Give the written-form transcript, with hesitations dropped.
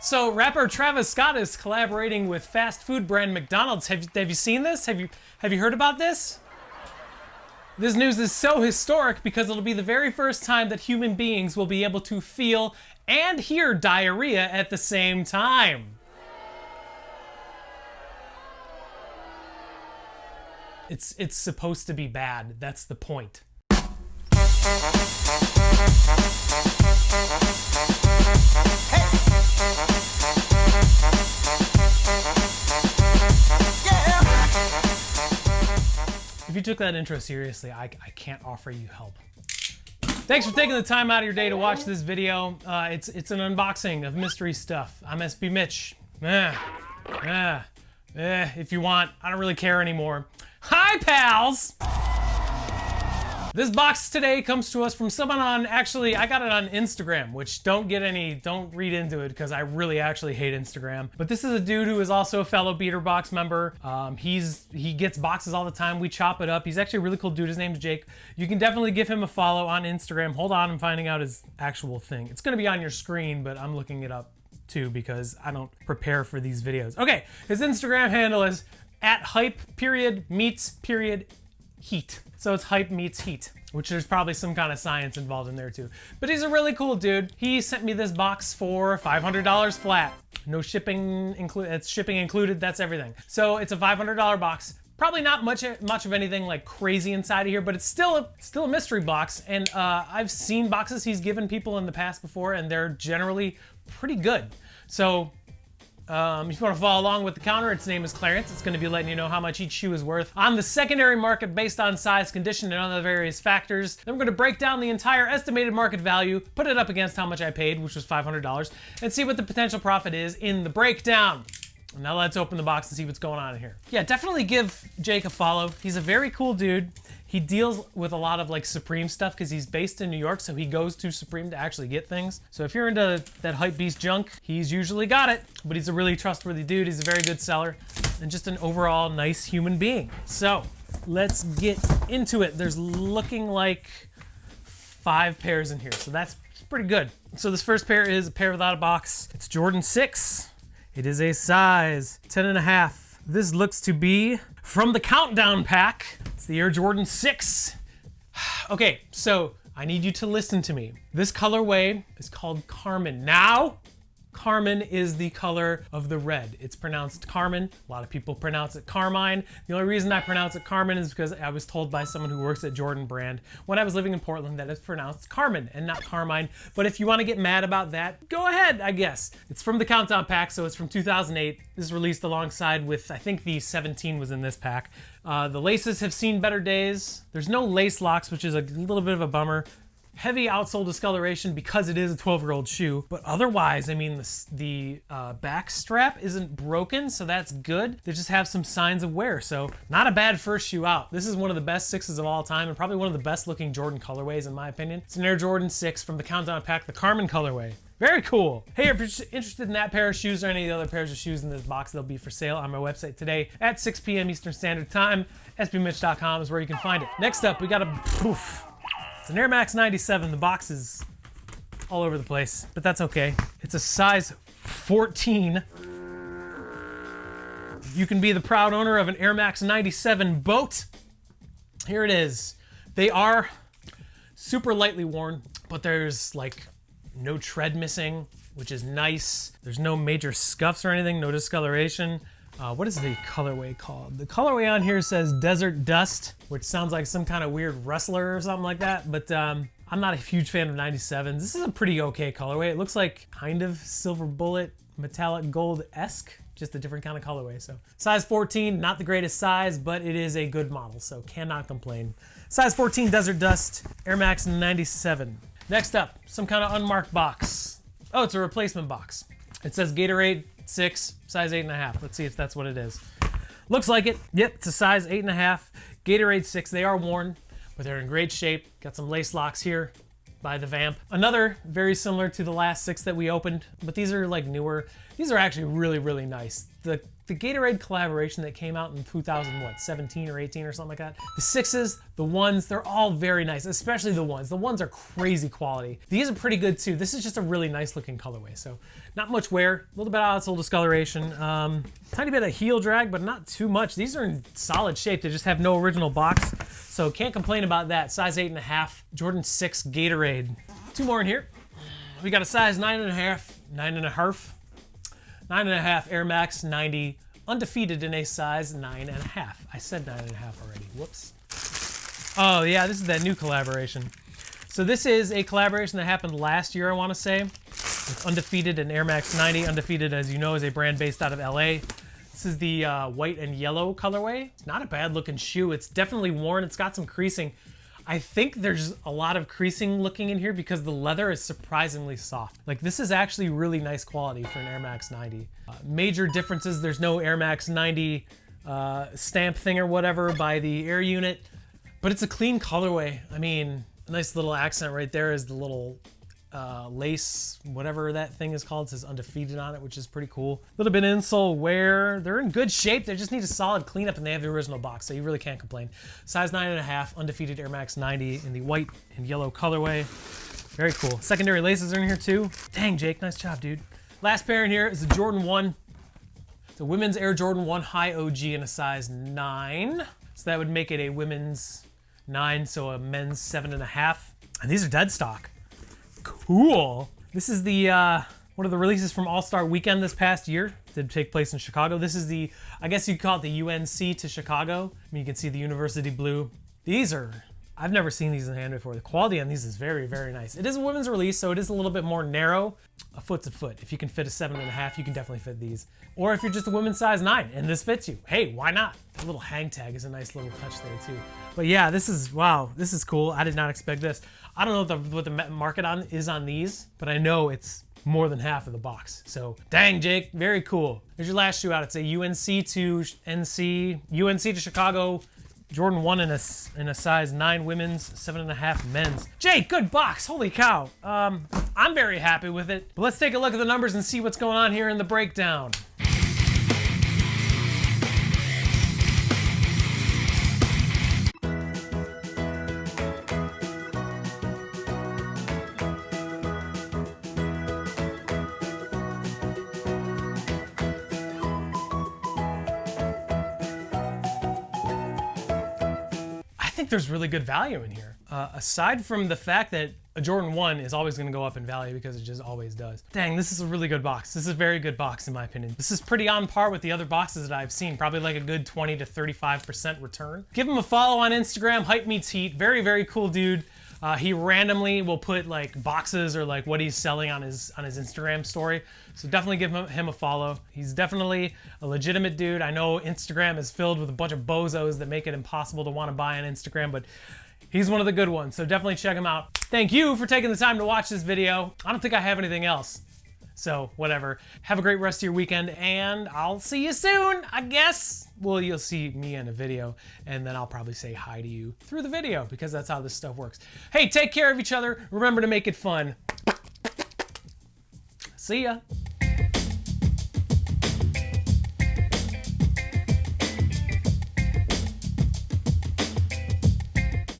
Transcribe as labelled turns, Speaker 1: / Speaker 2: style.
Speaker 1: So rapper Travis Scott is collaborating with fast food brand McDonald's. Have you seen this? Have you heard about this? This news is so historic because it'll be the very first time that human beings will be able to feel and hear diarrhea at the same time. It's supposed to be bad. That's the point. If you took that intro seriously, I can't offer you help. Thanks for taking the time out of your day to watch this video. It's an unboxing of mystery stuff. I'm SB Mitch. If you want, I don't really care anymore. Hi, pals! This box today comes to us from someone on, actually, I got it on Instagram, which don't read into it because I really actually hate Instagram. But this is a dude who is also a fellow Beater Box member. He gets boxes all the time. We chop it up. He's actually a really cool dude. His name's Jake. You can definitely give him a follow on Instagram. Hold on, I'm finding out his actual thing. It's gonna be on your screen, but I'm looking it up too because I don't prepare for these videos. Okay, his Instagram handle is @hype_meets_heat. So it's hype meets heat, which there's probably some kind of science involved in there too. But he's a really cool dude. He sent me this box for $500 flat. No shipping included, it's shipping included, that's everything. So it's a $500 box. Probably not much of anything like crazy inside of here, but it's still a mystery box. And I've seen boxes he's given people in the past before, and they're generally pretty good. So if you want to follow along with the counter, its name is Clarence. It's going to be letting you know how much each shoe is worth on the secondary market based on size, condition, and other various factors. Then we're going to break down the entire estimated market value, put it up against how much I paid, which was $500, and see what the potential profit is in the breakdown. Now let's open the box and see what's going on in here. Yeah, definitely give Jake a follow. He's a very cool dude. He deals with a lot of like Supreme stuff because he's based in New York, so he goes to Supreme to actually get things. So if you're into that hype beast junk, he's usually got it, but he's a really trustworthy dude. He's a very good seller and just an overall nice human being. So let's get into it. There's looking like 5 pairs in here, so that's pretty good. So this first pair is a pair without a box. It's Jordan 6. It is a size 10.5. This looks to be from the Countdown pack. It's the Air Jordan 6. Okay, so I need you to listen to me. This colorway is called Carmine. Now, Carmine is the color of the red. It's pronounced Carmine. A lot of people pronounce it Carmine. The only reason I pronounce it Carmine is because I was told by someone who works at Jordan brand when I was living in Portland that it's pronounced Carmine and not Carmine. But if you want to get mad about that, go ahead, I guess. It's from the Countdown pack, so it's from 2008. This is released alongside with, I think the 17 was in this pack. The laces have seen better days. There's no lace locks, which is a little bit of a bummer. Heavy outsole discoloration because it is a 12-year-old shoe, but otherwise, I mean, the back strap isn't broken, so that's good. They just have some signs of wear, so not a bad first shoe out. This is one of the best 6s of all time and probably one of the best looking Jordan colorways in my opinion. It's an Air Jordan 6 from the Countdown pack, the Carmine colorway. Very cool. Hey, if you're interested in that pair of shoes or any of the other pairs of shoes in this box, they'll be for sale on my website today at 6 p.m. Eastern Standard Time. sbmitch.com is where you can find it. Next up, we got it's an Air Max 97. The box is all over the place, but that's okay. It's a size 14. You can be the proud owner of an Air Max 97 boat. Here it is. They are super lightly worn, but there's like no tread missing, which is nice. There's no major scuffs or anything, no discoloration. What is the colorway called? The colorway on here says Desert Dust, which sounds like some kind of weird wrestler or something like that, but I'm not a huge fan of 97s. This is a pretty okay colorway. It looks like kind of Silver Bullet, metallic gold-esque, just a different kind of colorway. So size 14, not the greatest size, but it is a good model, so cannot complain. Size 14 Desert Dust, Air Max 97. Next up, some kind of unmarked box. Oh, it's a replacement box. It says Gatorade 6, size 8.5. Let's see if that's what it is. Looks like it. Yep, it's a size 8.5. Gatorade 6. They are worn, but they're in great shape. Got some lace locks here by the Vamp. Another very similar to the last 6 that we opened, but these are like newer. These are actually really, really nice. The the Gatorade collaboration that came out in 2017 or 18 or something like that. The 6s, the 1s, they're all very nice, especially the 1s. The 1s are crazy quality. These are pretty good too. This is just a really nice looking colorway. So not much wear, a little bit of outsole discoloration, tiny bit of heel drag, but not too much. These are in solid shape. They just have no original box. So can't complain about that. Size 8.5, Jordan 6 Gatorade. 2 more in here. We got a size 9.5, 9.5 Air Max 90, undefeated in a size 9.5. I said 9.5 already, whoops. Oh yeah, this is that new collaboration. So this is a collaboration that happened last year, I wanna say, with Undefeated and Air Max 90. Undefeated, as you know, is a brand based out of LA. This is the white and yellow colorway. It's not a bad looking shoe. It's definitely worn, it's got some creasing. I think there's a lot of creasing looking in here because the leather is surprisingly soft. Like this is actually really nice quality for an Air Max 90. Major differences, there's no Air Max 90 stamp thing or whatever by the Air unit, but it's a clean colorway. I mean, a nice little accent right there is the little lace, whatever that thing is called. It says Undefeated on it, which is pretty cool. A little bit of insole wear. They're in good shape. They just need a solid cleanup, and they have the original box, so you really can't complain. Size 9.5, Undefeated Air Max 90 in the white and yellow colorway. Very cool. Secondary laces are in here too. Dang, Jake, nice job, dude. Last pair in here is the Jordan 1. The women's Air Jordan 1 High OG in a size 9. So that would make it a women's 9, so a men's 7.5. And these are dead stock. Cool. This is the one of the releases from All-Star Weekend this past year. Did take place in Chicago. This is the, I guess you'd call it the UNC to Chicago. I mean, you can see the university blue. These are, I've never seen these in hand before. The quality on these is very, very nice. It is a women's release, so it is a little bit more narrow. A foot's a foot. If you can fit a 7.5, you can definitely fit these. Or if you're just a women's size 9 and this fits you, hey, why not? The little hang tag is a nice little touch there too. But yeah, this is, wow, this is cool. I did not expect this. I don't know what the market is on these, but I know it's more than half of the box. So dang, Jake, very cool. There's your last shoe out. It's a UNC to NC, UNC to Chicago, Jordan 1 in a size 9 women's, 7.5 men's. Jake, good box, holy cow. I'm very happy with it. But let's take a look at the numbers and see what's going on here in the breakdown. I think there's really good value in here. Aside from the fact that a Jordan 1 is always gonna go up in value because it just always does. Dang, this is a really good box. This is a very good box in my opinion. This is pretty on par with the other boxes that I've seen. Probably like a good 20 to 35% return. Give him a follow on Instagram, Hype Meets Heat. Very, very cool dude. He randomly will put like boxes or like what he's selling on his Instagram story. So definitely give him a follow. He's definitely a legitimate dude. I know Instagram is filled with a bunch of bozos that make it impossible to want to buy on Instagram, but he's one of the good ones. So definitely check him out. Thank you for taking the time to watch this video. I don't think I have anything else. So whatever. Have a great rest of your weekend and I'll see you soon, I guess. Well, you'll see me in a video and then I'll probably say hi to you through the video because that's how this stuff works. Hey, take care of each other. Remember to make it fun. See ya.